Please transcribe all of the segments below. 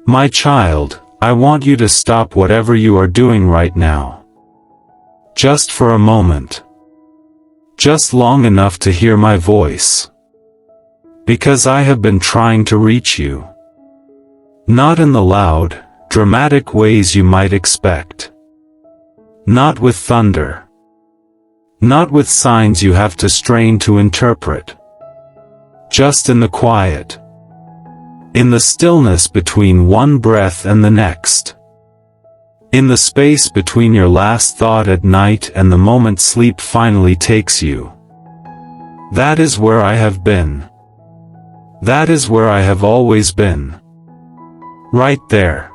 My child, I want you to stop whatever you are doing right now. Just for a moment. Just long enough to hear my voice. Because I have been trying to reach you. Not in the loud, dramatic ways you might expect. Not with thunder. Not with signs you have to strain to interpret. Just in the quiet. In the stillness between one breath and the next. In the space between your last thought at night and the moment sleep finally takes you. That is where I have been. That is where I have always been. Right there.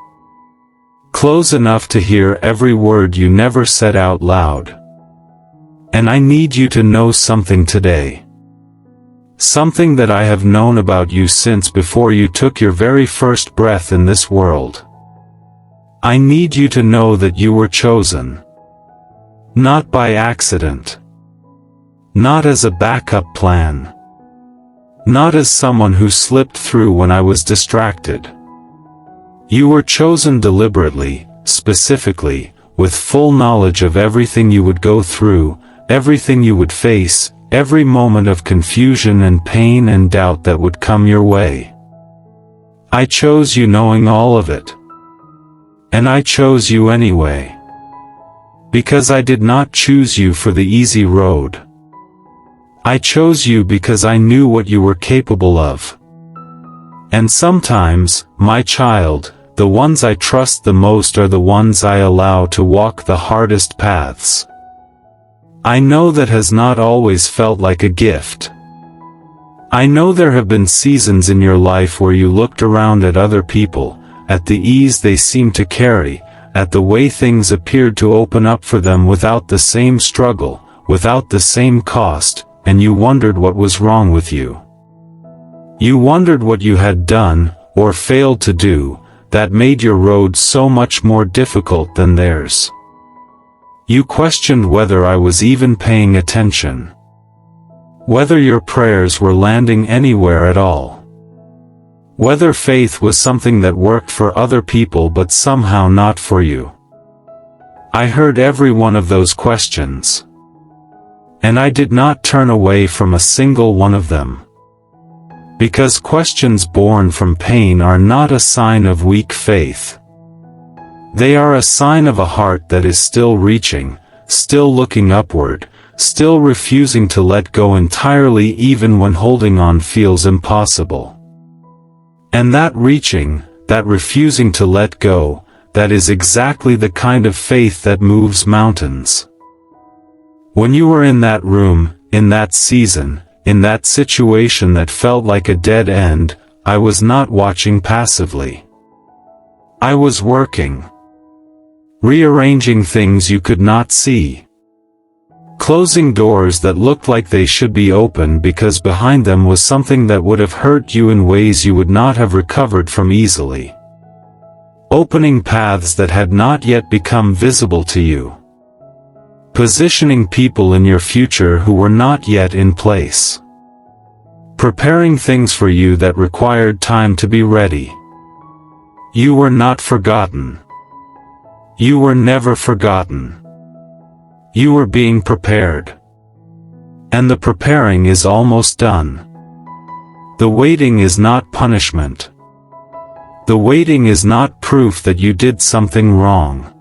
Close enough to hear every word you never said out loud. And I need you to know something today. Something that I have known about you since before you took your very first breath in this world. I need you to know that you were chosen. Not by accident. Not as a backup plan. Not as someone who slipped through when I was distracted. You were chosen deliberately, specifically, with full knowledge of everything you would go through, everything you would face, every moment of confusion and pain and doubt that would come your way. I chose you knowing all of it. And I chose you anyway. Because I did not choose you for the easy road. I chose you because I knew what you were capable of. And sometimes, my child, the ones I trust the most are the ones I allow to walk the hardest paths. I know that has not always felt like a gift. I know there have been seasons in your life where you looked around at other people, at the ease they seemed to carry, at the way things appeared to open up for them without the same struggle, without the same cost, and you wondered what was wrong with you. You wondered what you had done, or failed to do, that made your road so much more difficult than theirs. You questioned whether I was even paying attention. Whether your prayers were landing anywhere at all. Whether faith was something that worked for other people but somehow not for you. I heard every one of those questions. And I did not turn away from a single one of them. Because questions born from pain are not a sign of weak faith. They are a sign of a heart that is still reaching, still looking upward, still refusing to let go entirely even when holding on feels impossible. And that reaching, that refusing to let go, that is exactly the kind of faith that moves mountains. When you were in that room, in that season, in that situation that felt like a dead end, I was not watching passively. I was working. Rearranging things you could not see. Closing doors that looked like they should be open because behind them was something that would have hurt you in ways you would not have recovered from easily. Opening paths that had not yet become visible to you. Positioning people in your future who were not yet in place. Preparing things for you that required time to be ready. You were not forgotten. You were never forgotten. You were being prepared. And the preparing is almost done. The waiting is not punishment. The waiting is not proof that you did something wrong.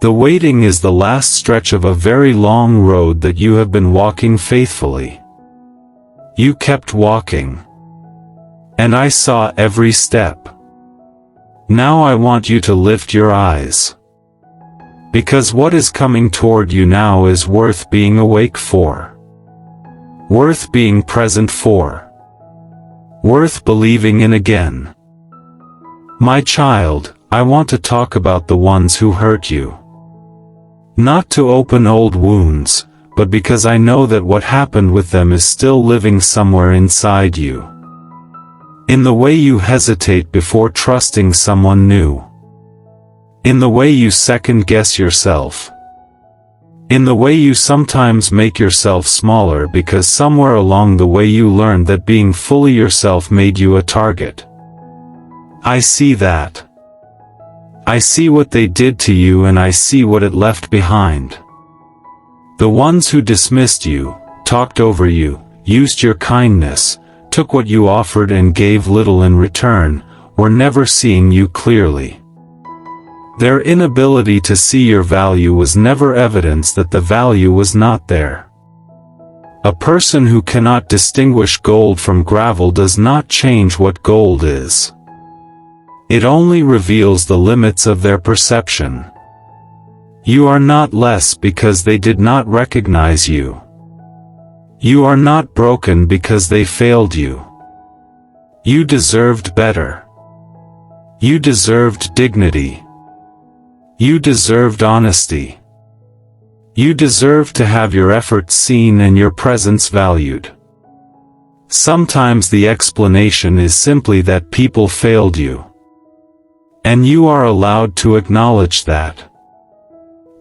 The waiting is the last stretch of a very long road that you have been walking faithfully. You kept walking. And I saw every step. Now I want you to lift your eyes. Because what is coming toward you now is worth being awake for. Worth being present for. Worth believing in again. My child, I want to talk about the ones who hurt you. Not to open old wounds, but because I know that what happened with them is still living somewhere inside you. In the way you hesitate before trusting someone new. In the way you second-guess yourself. In the way you sometimes make yourself smaller because somewhere along the way you learned that being fully yourself made you a target. I see that. I see what they did to you and I see what it left behind. The ones who dismissed you, talked over you, used your kindness, took what you offered and gave little in return, were never seeing you clearly. Their inability to see your value was never evidence that the value was not there. A person who cannot distinguish gold from gravel does not change what gold is. It only reveals the limits of their perception. You are not less because they did not recognize you. You are not broken because they failed you. You deserved better. You deserved dignity. You deserved honesty. You deserved to have your efforts seen and your presence valued. Sometimes the explanation is simply that people failed you. And you are allowed to acknowledge that.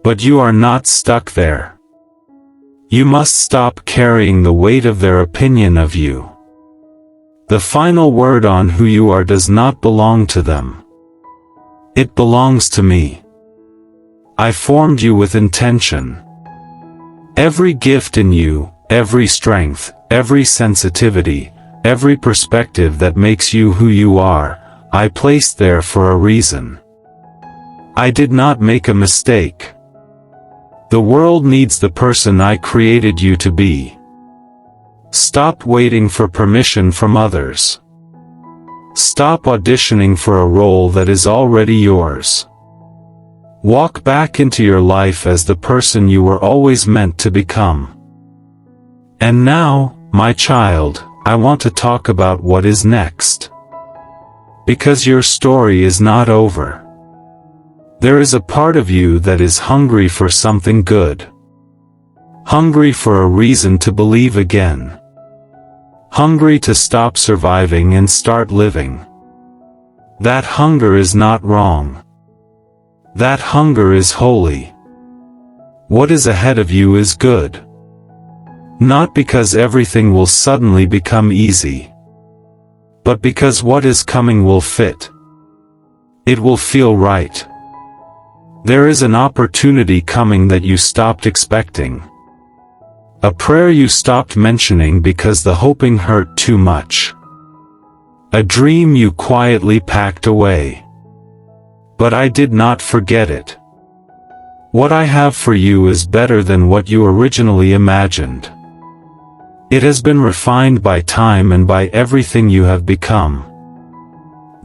But you are not stuck there. You must stop carrying the weight of their opinion of you. The final word on who you are does not belong to them. It belongs to me. I formed you with intention. Every gift in you, every strength, every sensitivity, every perspective that makes you who you are, I placed there for a reason. I did not make a mistake. The world needs the person I created you to be. Stop waiting for permission from others. Stop auditioning for a role that is already yours. Walk back into your life as the person you were always meant to become. And now, my child, I want to talk about what is next. Because your story is not over. There is a part of you that is hungry for something good. Hungry for a reason to believe again. Hungry to stop surviving and start living. That hunger is not wrong. That hunger is holy. What is ahead of you is good. Not because everything will suddenly become easy. But because what is coming will fit. It will feel right. There is an opportunity coming that you stopped expecting. A prayer you stopped mentioning because the hoping hurt too much. A dream you quietly packed away. But I did not forget it. What I have for you is better than what you originally imagined. It has been refined by time and by everything you have become.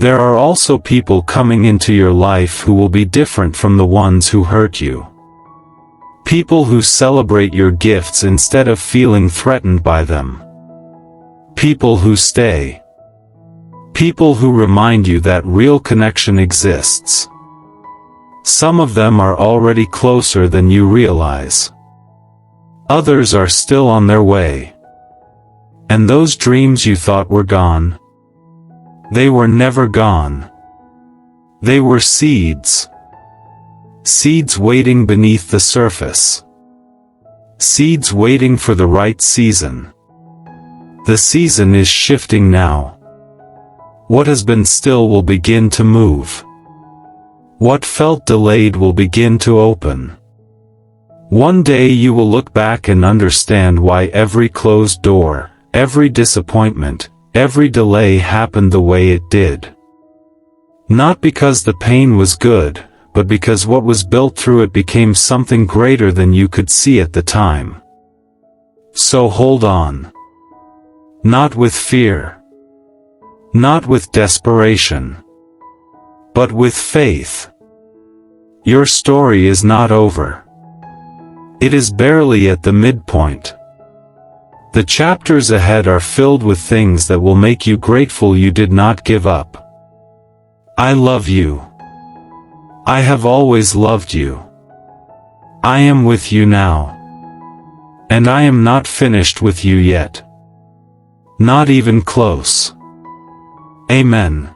There are also people coming into your life who will be different from the ones who hurt you. People who celebrate your gifts instead of feeling threatened by them. People who stay. People who remind you that real connection exists. Some of them are already closer than you realize. Others are still on their way. And those dreams you thought were gone, they were never gone. They were seeds. Seeds waiting beneath the surface. Seeds waiting for the right season. The season is shifting now. What has been still will begin to move. What felt delayed will begin to open. One day you will look back and understand why every closed door, every disappointment, every delay happened the way it did. Not because the pain was good, but because what was built through it became something greater than you could see at the time. So hold on. Not with fear. Not with desperation. But with faith. Your story is not over. It is barely at the midpoint. The chapters ahead are filled with things that will make you grateful you did not give up. I love you. I have always loved you. I am with you now. And I am not finished with you yet. Not even close. Amen.